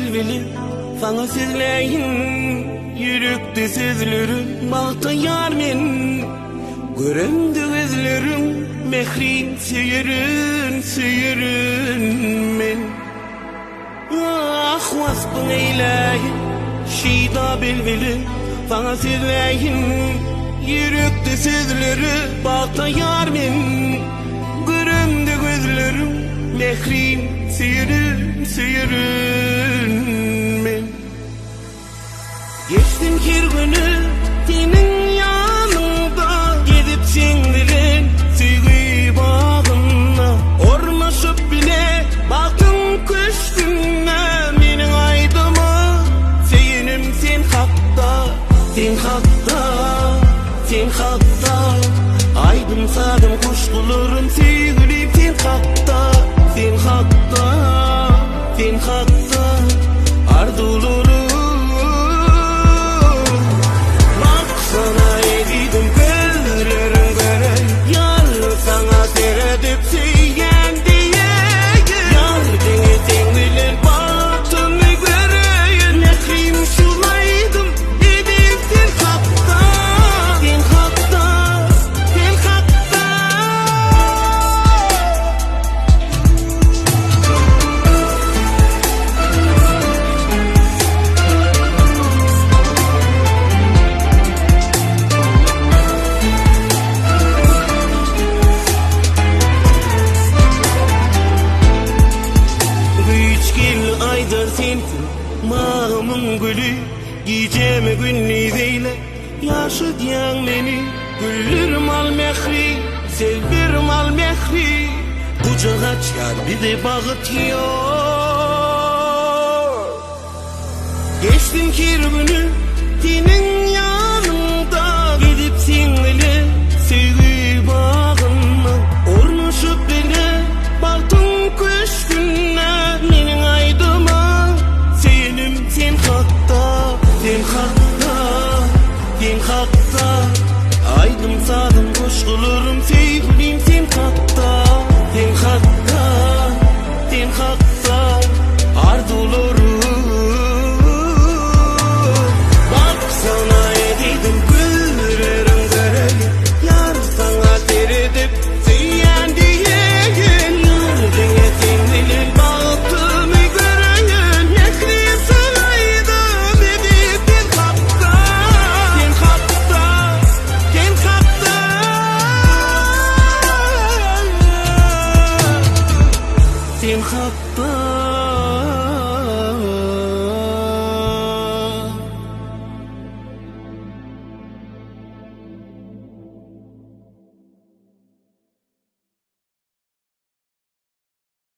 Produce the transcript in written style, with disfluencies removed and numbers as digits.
bilbilim sana sizleyin yürekte sözlerim balta yar men göründü gözlerim mehrin seyirin men ah vasbın eyleyin şida bilbilim sana sizleyin yürekte sözleri balta yar men göründü gözlerim mehrin seyirin men geçtim her günü senin yanında gidip sindirin sevgi bağına ormaşıp bile baktım kışkınla menin aydıma seyinim sen hakta aydım sadım kuşkularım sevgilim sen hakta arzularım bak sana evidim gözlerim göre yalnız sana seyredip seyen diye yar beni sen bilen baktığını göreyim nekrim şulaydım dedim sen hakta sensin mağımın gülü giyeceğime günlüğüyle yaşı diyen beni güllürüm al mehri selvirim al mehri kucak açar bizi bağıtıyor geçtim kirgünü senin